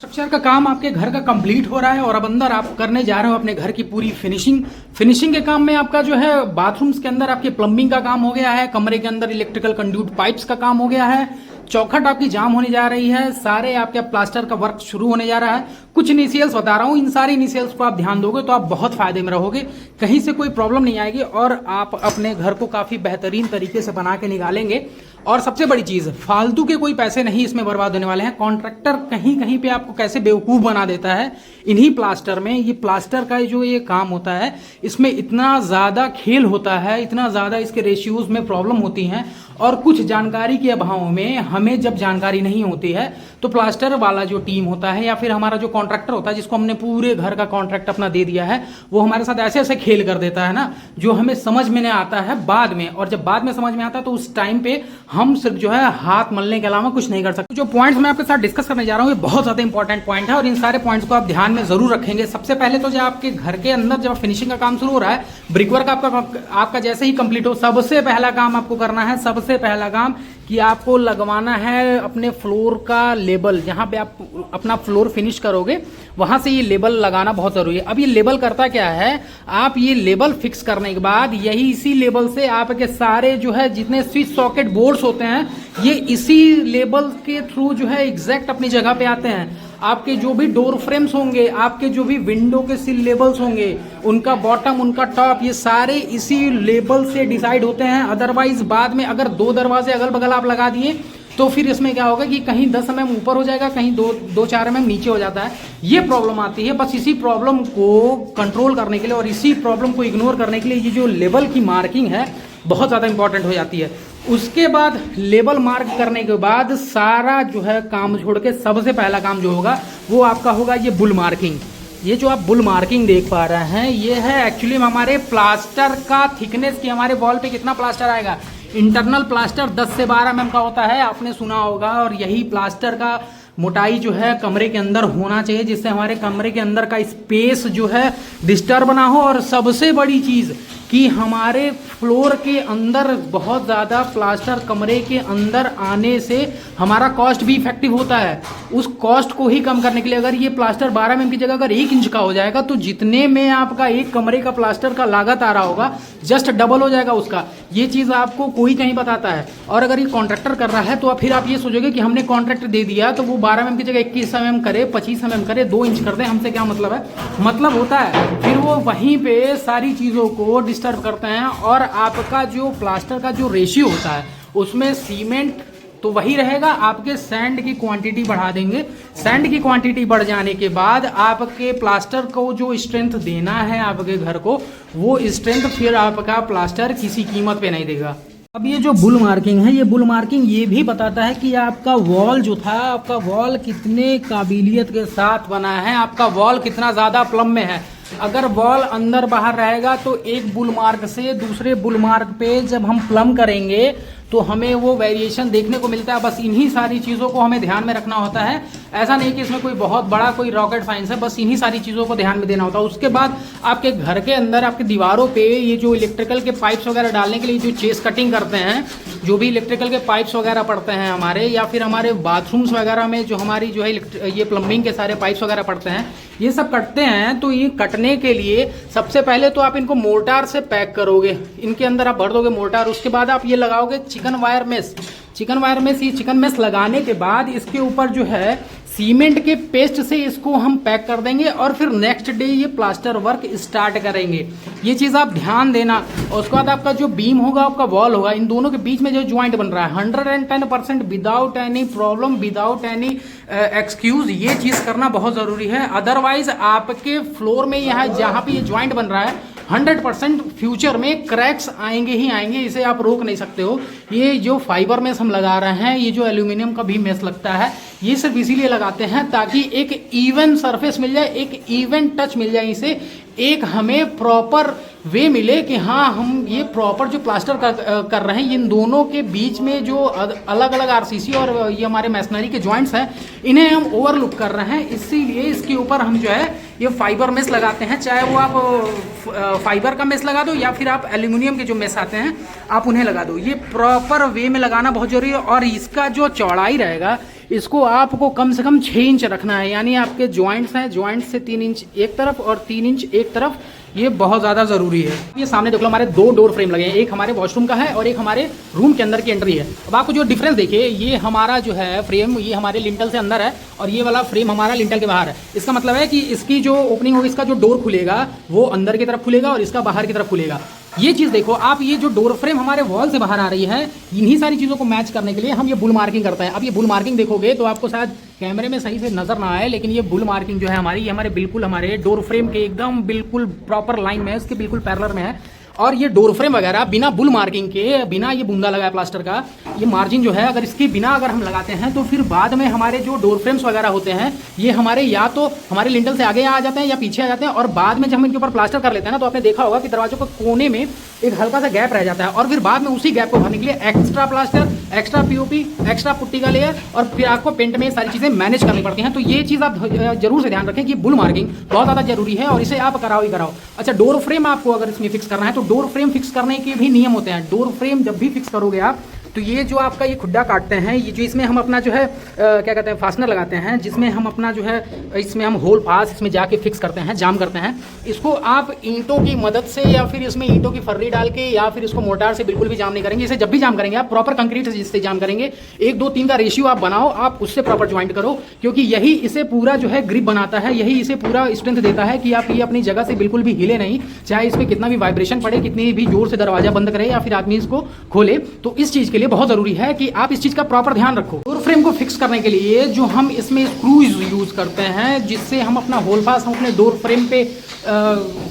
Structure का काम आपके घर का कंप्लीट हो रहा है और अब अंदर आप करने जा रहे हो अपने घर की पूरी फिनिशिंग के काम में आपका जो है बाथरूम्स के अंदर आपके प्लम्बिंग का काम हो गया है, कमरे के अंदर इलेक्ट्रिकल कंड्यूट पाइप्स का काम हो गया है, चौखट आपकी जाम होने जा रही है, सारे आपके प्लास्टर का वर्क शुरू होने जा रहा है। कुछ इनिशियल्स बता रहा हूँ, इन सारे इनिशियल्स को आप ध्यान दोगे तो आप बहुत फायदे में रहोगे, कहीं से कोई प्रॉब्लम नहीं आएगी और आप अपने घर को काफी बेहतरीन तरीके से बना के निकालेंगे। और सबसे बड़ी चीज, फालतू के कोई पैसे नहीं इसमें बर्बाद होने वाले हैं। कॉन्ट्रैक्टर कहीं कहीं पे आपको कैसे बेवकूफ बना देता है इन्हीं प्लास्टर में। ये प्लास्टर का जो ये काम होता है इसमें इतना ज्यादा खेल होता है, इतना ज्यादा इसके रेशियोज में प्रॉब्लम होती हैं और कुछ जानकारी के अभाव में हमें जब जानकारी नहीं होती है तो प्लास्टर वाला जो टीम होता है या फिर हमारा जो कॉन्ट्रैक्टर होता है जिसको हमने पूरे घर का कॉन्ट्रैक्ट अपना दे दिया है, वो हमारे साथ ऐसे ऐसे खेल कर देता है ना, जो हमें समझ में नहीं आता है बाद में। और जब बाद में समझ में आता है तो उस टाइम पे हम सिर्फ जो है हाथ मलने के अलावा कुछ नहीं कर सकते। जो पॉइंट्स मैं आपके साथ डिस्कस करने जा रहा हूँ ये बहुत ज्यादा इंपॉर्टेंट पॉइंट है और इन सारे पॉइंट्स को आप ध्यान में जरूर रखेंगे। सबसे पहले तो जब आपके घर के अंदर जब फिनिशिंग का काम शुरू हो रहा है, ब्रिकवर्क आपका जैसे ही कंप्लीट हो, सबसे पहला काम आपको करना है, सबसे पहला काम कि आपको लगवाना है अपने फ्लोर का लेबल। जहां पे आप अपना फ्लोर फिनिश करोगे वहां से ये लेबल लगाना बहुत जरूरी है। अब ये लेबल करता क्या है, आप ये लेबल फिक्स करने के बाद यही इसी लेबल से आपके सारे जो है जितने स्विच सॉकेट बोर्ड्स होते हैं ये इसी लेबल के थ्रू जो है एग्जैक्ट अपनी जगह पे आते हैं। आपके जो भी डोर फ्रेम्स होंगे, आपके जो भी विंडो के सिल लेबल्स होंगे, उनका बॉटम उनका टॉप ये सारे इसी लेबल से डिसाइड होते हैं। अदरवाइज बाद में अगर दो दरवाजे अगल बगल आप लगा दिए तो फिर इसमें क्या होगा कि कहीं 10 mm ऊपर हो जाएगा, कहीं 2-4 mm नीचे हो जाता है। ये प्रॉब्लम आती है। बस इसी प्रॉब्लम को कंट्रोल करने के लिए और इसी प्रॉब्लम को इग्नोर करने के लिए ये जो लेवल की मार्किंग है बहुत ज़्यादा इंपॉर्टेंट हो जाती है। उसके बाद लेबल मार्क करने के बाद सारा जो है काम छोड़ के सबसे पहला काम जो होगा वो आपका होगा ये बुल मार्किंग। ये जो आप बुल मार्किंग देख पा रहे हैं ये है एक्चुअली हमारे प्लास्टर का थिकनेस की, हमारे वॉल पे कितना प्लास्टर आएगा। इंटरनल प्लास्टर 10 से 12 mm का होता है, आपने सुना होगा, और यही प्लास्टर का मोटाई जो है कमरे के अंदर होना चाहिए जिससे हमारे कमरे के अंदर का स्पेस जो है डिस्टर्ब ना हो। और सबसे बड़ी चीज़ कि हमारे फ्लोर के अंदर बहुत ज़्यादा प्लास्टर कमरे के अंदर आने से हमारा कॉस्ट भी इफेक्टिव होता है। उस कॉस्ट को ही कम करने के लिए अगर ये प्लास्टर 12 mm की जगह अगर 1 इंच का हो जाएगा तो जितने में आपका एक कमरे का प्लास्टर का लागत आ रहा होगा जस्ट डबल हो जाएगा उसका। ये चीज़ आपको कोई कहीं बताता है। और अगर ये कॉन्ट्रैक्टर कर रहा है तो फिर आप ये सोचोगे कि हमने कॉन्ट्रैक्ट दे दिया तो वो 12 mm की जगह 21 mm करे, 25 mm करे, 2 इंच कर दे, हमसे क्या मतलब है। मतलब होता है फिर वो वहीं पे सारी चीज़ों को डिस्टर्ब करते हैं और आपका जो प्लास्टर का जो रेशियो होता है उसमें सीमेंट तो वही रहेगा, आपके सैंड की क्वांटिटी बढ़ा देंगे। सैंड की क्वांटिटी बढ़ जाने के बाद आपके प्लास्टर को जो स्ट्रेंथ देना है आपके घर को, वो स्ट्रेंथ फिर आपका प्लास्टर किसी कीमत पे नहीं देगा। अब ये जो बुल मार्किंग है, ये बुल मार्किंग ये भी बताता है कि आपका वॉल जो था, आपका वॉल कितने काबिलियत के साथ बना है, आपका वॉल कितना ज़्यादा प्लम में है। अगर वॉल अंदर बाहर रहेगा तो एक बुल मार्क से दूसरे बुल मार्क पे जब हम प्लम करेंगे तो हमें वो वेरिएशन देखने को मिलता है। बस इन्हीं सारी चीज़ों को हमें ध्यान में रखना होता है। ऐसा नहीं कि इसमें कोई बहुत बड़ा कोई रॉकेट साइंस है, बस इन्हीं सारी चीज़ों को ध्यान में देना होता है। उसके बाद आपके घर के अंदर आपके दीवारों पे ये जो इलेक्ट्रिकल के पाइप्स वगैरह डालने के लिए जो चेस कटिंग करते हैं, जो भी इलेक्ट्रिकल के पाइप्स वगैरह पड़ते हैं हमारे, या फिर हमारे बाथरूम्स वगैरह में जो हमारी जो है ये प्लम्बिंग के सारे पाइप्स वगैरह पड़ते हैं, ये सब कटते हैं। तो ये कटने के लिए सबसे पहले तो आप इनको मोर्टार से पैक करोगे, इनके अंदर आप भर दोगे मोर्टार। उसके बाद आप ये लगाओगे चिकन वायर मेश। ये चिकन मेश लगाने के बाद इसके ऊपर जो है सीमेंट के पेस्ट से इसको हम पैक कर देंगे और फिर नेक्स्ट डे ये प्लास्टर वर्क स्टार्ट करेंगे। ये चीज़ आप ध्यान देना। और उसके बाद आपका जो बीम होगा, आपका वॉल होगा, इन दोनों के बीच में जो ज्वाइंट बन रहा है 110% without any problem, without any excuse ये चीज़ करना बहुत ज़रूरी है। अदरवाइज आपके फ्लोर में यहाँ जहाँ पे ये ज्वाइंट बन रहा है 100% फ्यूचर में क्रैक्स आएंगे ही आएंगे, इसे आप रोक नहीं सकते हो। ये जो फाइबर मेश हम लगा रहे हैं, ये जो एल्यूमिनियम का भी मेश लगता है, ये सिर्फ इसीलिए लगाते हैं ताकि एक इवन सरफेस मिल जाए, एक इवन टच मिल जाए, इसे एक हमें प्रॉपर वे मिले कि हाँ हम ये प्रॉपर जो प्लास्टर कर रहे हैं, इन दोनों के बीच में जो अलग अलग आरसीसी और ये हमारे मैसनरी के जॉइंट्स हैं इन्हें हम ओवरलुक कर रहे हैं। इसीलिए इसके ऊपर हम जो है ये फाइबर मेश लगाते हैं। चाहे वो आप फाइबर का मेश लगा दो या फिर आप एल्यूमिनियम के जो मेश आते हैं आप उन्हें लगा दो। ये प्रॉपर वे में लगाना बहुत जरूरी है। और इसका जो चौड़ाई रहेगा इसको आपको कम से कम 6 इंच रखना है, यानी आपके ज्वाइंट्स हैं, ज्वाइंट से 3 इंच एक तरफ और 3 इंच एक तरफ, ये बहुत ज़्यादा ज़रूरी है। ये सामने देख लो हमारे 2 डोर फ्रेम लगे हैं, एक हमारे वॉशरूम का है और एक हमारे रूम के अंदर की एंट्री है। अब आपको जो डिफरेंस देखिए, ये हमारा जो है फ्रेम ये हमारे लिंटल से अंदर है और ये वाला फ्रेम हमारा लिंटल के बाहर है। इसका मतलब है कि इसकी जो ओपनिंग होगी, इसका जो डोर खुलेगा वो अंदर की तरफ खुलेगा और इसका बाहर की तरफ खुलेगा। ये चीज़ देखो आप, ये जो डोर फ्रेम हमारे वॉल से बाहर आ रही है, इन्हीं सारी चीज़ों को मैच करने के लिए हम ये बुल मार्किंग करते हैं। अब ये बुल मार्किंग देखोगे तो आपको शायद कैमरे में सही से नजर ना आए, लेकिन ये बुल मार्किंग जो है हमारी, ये हमारे बिल्कुल हमारे डोर फ्रेम के एकदम बिल्कुल प्रॉपर लाइन में है, इसके बिल्कुल पैरेलल में है। और ये डोर फ्रेम वगैरह बिना बुल मार्किंग के, बिना ये बूंदा लगाया प्लास्टर का, ये मार्जिन जो है अगर इसके बिना अगर हम लगाते हैं तो फिर बाद में हमारे जो डोर फ्रेम्स वगैरह होते हैं ये हमारे या तो हमारे लिंटल से आगे आ जाते हैं या पीछे आ जाते हैं, और बाद में जब हम इनके ऊपर प्लास्टर कर लेते हैं ना, तो आपने देखा होगा कि दरवाजों के कोने में एक हल्का सा गैप रह जाता है, और फिर बाद में उसी गैप को भरने के लिए extra plaster, extra POP, extra putty का लेयर, और फिर आपको पेंट में सारी चीज़ें मैनेज करनी पड़ती हैं। तो ये चीज़ आप जरूर से ध्यान रखें कि बुल मार्किंग बहुत ज़्यादा जरूरी है और इसे आप कराओ ही कराओ। अच्छा, डोर फ्रेम आपको अगर इसमें फिक्स करना है तो डोर फ्रेम फिक्स करने के भी नियम होते हैं। डोर फ्रेम जब भी फिक्स करोगे आप, तो ये जो आपका ये खुड्डा काटते हैं, ये जो इसमें हम अपना जो है क्या कहते हैं फास्टनर लगाते हैं, जिसमें हम अपना जो है इसमें हम होल पास इसमें जाके फिक्स करते हैं, जाम करते हैं। इसको आप ईंटों की मदद से या फिर इसमें ईंटों की फर्री डाल के या फिर इसको मोटार से बिल्कुल भी जाम नहीं करेंगे। इसे जब भी जाम करेंगे आप प्रॉपर कंक्रीट जिससे जाम करेंगे, 1 2 3 का रेशियो आप बनाओ, आप उससे प्रॉपर ज्वाइंट करो, क्योंकि यही इसे पूरा जो है ग्रिप बनाता है, यही इसे पूरा स्ट्रेंथ देता है कि आप ये अपनी जगह से बिल्कुल भी हिले नहीं, चाहे इस पर कितना भी वाइब्रेशन पड़े, कितनी भी जोर से दरवाजा बंद करे या फिर आदमी इसको खोले। तो इस चीज़ के लिए बहुत ज़रूरी है कि आप इस चीज का प्रॉपर ध्यान रखो। डोर फ्रेम को फिक्स करने के लिए जो हम इसमें स्क्रूज यूज करते हैं, जिससे हम अपना होल पास हम अपने डोर फ्रेम पे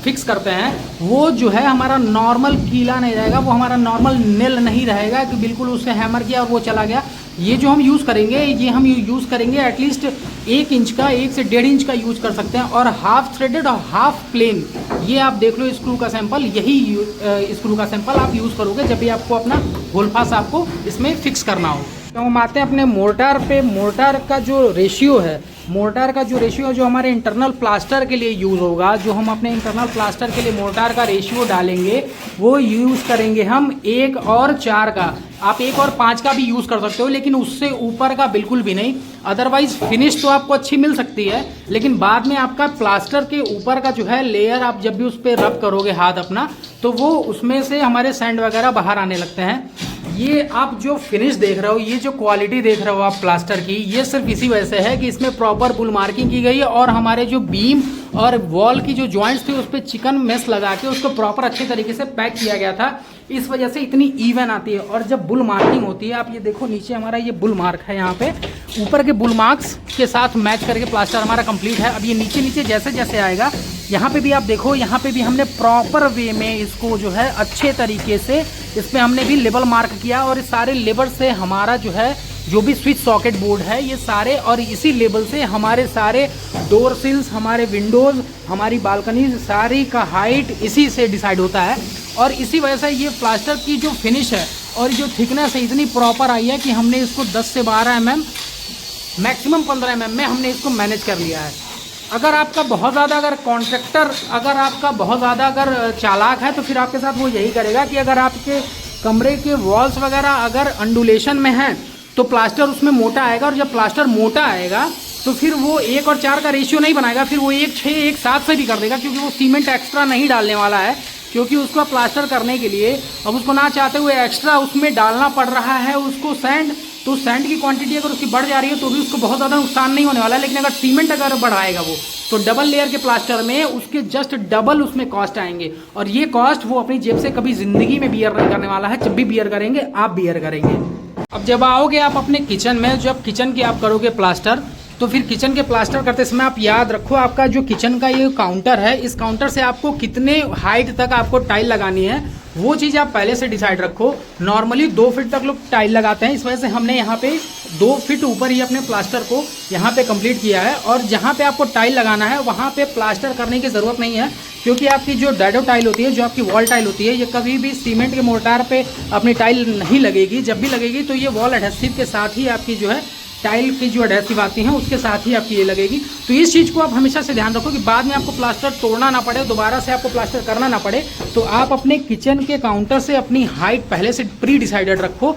फिक्स करते हैं, वो जो है हमारा नॉर्मल कीला नहीं रहेगा, वो हमारा नॉर्मल नेल नहीं रहेगा कि बिल्कुल उससे हैमर किया और वो चला गया। ये जो हम यूज़ करेंगे, ये हम यूज़ करेंगे एटलीस्ट 1 इंच का, 1 से 1.5 इंच का यूज़ कर सकते हैं, और हाफ थ्रेडेड और हाफ प्लेन। ये आप देख लो स्क्रू का सैंपल, यही स्क्रू का सैंपल आप यूज़ करोगे जब भी आपको अपना होल पास आपको इसमें फिक्स करना हो। तो हम आते हैं अपने मोर्टार पे। मोर्टार का जो रेशियो है, मोर्टार का जो रेशियो जो हमारे इंटरनल प्लास्टर के लिए यूज़ होगा, जो हम अपने इंटरनल प्लास्टर के लिए मोर्टार का रेशियो डालेंगे, वो यूज़ करेंगे हम 1 और 4 का। आप 1 और 5 का भी यूज़ कर सकते हो, लेकिन उससे ऊपर का बिल्कुल भी नहीं। अदरवाइज फिनिश तो आपको अच्छी मिल सकती है, लेकिन बाद में आपका प्लास्टर के ऊपर का जो है लेयर, आप जब भी उस पर रब करोगे हाथ अपना, तो वो उसमें से हमारे सैंड वगैरह बाहर आने लगते हैं। ये आप जो फिनिश देख रहे हो, ये जो क्वालिटी देख रहे हो आप प्लास्टर की, ये सिर्फ इसी वजह से है कि इसमें प्रॉपर बुल मार्किंग की गई है, और हमारे जो बीम और वॉल की जो जॉइंट्स थी उस पर चिकन मेस लगा के उसको प्रॉपर अच्छे तरीके से पैक किया गया था। इस वजह से इतनी इवन आती है। और जब बुल मार्किंग होती है, आप ये देखो नीचे हमारा ये बुल मार्क है, यहाँ पे ऊपर के बुल मार्क्स के साथ मैच करके प्लास्टर हमारा कंप्लीट है। अब ये नीचे नीचे जैसे जैसे आएगा, यहाँ पे भी आप देखो, यहाँ पे भी हमने प्रॉपर वे में इसको जो है अच्छे तरीके से इस पर हमने भी लेबल मार्क किया, और इस सारे लेबल से हमारा जो है जो भी स्विच सॉकेट बोर्ड है ये सारे, और इसी लेबल से हमारे सारे डोर सिल्स, हमारे विंडोज़, हमारी बालकनी सारी का हाइट इसी से डिसाइड होता है। और इसी वजह से ये प्लास्टर की जो फिनिश है और जो थिकनेस है इतनी प्रॉपर आई है कि हमने इसको 10 से 12 mm, मैक्सिमम 15 mm में हमने इसको मैनेज कर लिया है। अगर आपका बहुत ज़्यादा अगर कॉन्ट्रैक्टर अगर आपका बहुत ज़्यादा अगर चालाक है, तो फिर आपके साथ वो यही करेगा कि अगर आपके कमरे के वॉल्स वगैरह अगर अंडुलेशन में हैं तो प्लास्टर उसमें मोटा आएगा, और जब प्लास्टर मोटा आएगा तो फिर वो 1 और 4 का रेशियो नहीं बनाएगा, फिर वो 1 6 1 7 से भी कर देगा, क्योंकि वो सीमेंट एक्स्ट्रा नहीं डालने वाला है। क्योंकि उसको प्लास्टर करने के लिए अब उसको ना चाहते हुए एक्स्ट्रा उसमें डालना पड़ रहा है उसको सैंड, तो सैंड की क्वांटिटी अगर उसकी बढ़ जा रही है तो भी उसको बहुत ज़्यादा नुकसान नहीं होने वाला है। लेकिन अगर सीमेंट अगर बढ़ाएगा वो, तो डबल लेयर के प्लास्टर में उसके जस्ट डबल उसमें कॉस्ट आएंगे, और ये कॉस्ट वो अपनी जेब से कभी ज़िंदगी में बियर नहीं करने वाला है। जब भी बियर करेंगे आप बियर करेंगे। अब जब आओगे आप अपने किचन में, जब किचन की आप करोगे प्लास्टर, तो फिर किचन के प्लास्टर करते समय आप याद रखो, आपका जो किचन का ये काउंटर है, इस काउंटर से आपको कितने हाइट तक आपको टाइल लगानी है, वो चीज़ आप पहले से डिसाइड रखो। नॉर्मली 2 फीट तक लोग टाइल लगाते हैं, इस वजह से हमने यहाँ पे 2 फीट ऊपर ही अपने प्लास्टर को यहाँ पे कंप्लीट किया है। और जहाँ पे आपको टाइल लगाना है वहाँ पे प्लास्टर करने की ज़रूरत नहीं है, क्योंकि आपकी जो डैडो टाइल होती है, जो आपकी वॉल टाइल होती है, ये कभी भी सीमेंट के मोर्टार पे अपनी टाइल नहीं लगेगी। जब भी लगेगी तो ये वॉल एडहेसिव के साथ ही आपकी जो है टाइल की जो एडहेसिव आती हैं उसके साथ ही आपकी ये लगेगी। तो इस चीज़ को आप हमेशा से ध्यान रखो कि बाद में आपको प्लास्टर तोड़ना ना पड़े, दोबारा से आपको प्लास्टर करना ना पड़े। तो आप अपने किचन के काउंटर से अपनी हाइट पहले से प्री डिसाइडेड रखो।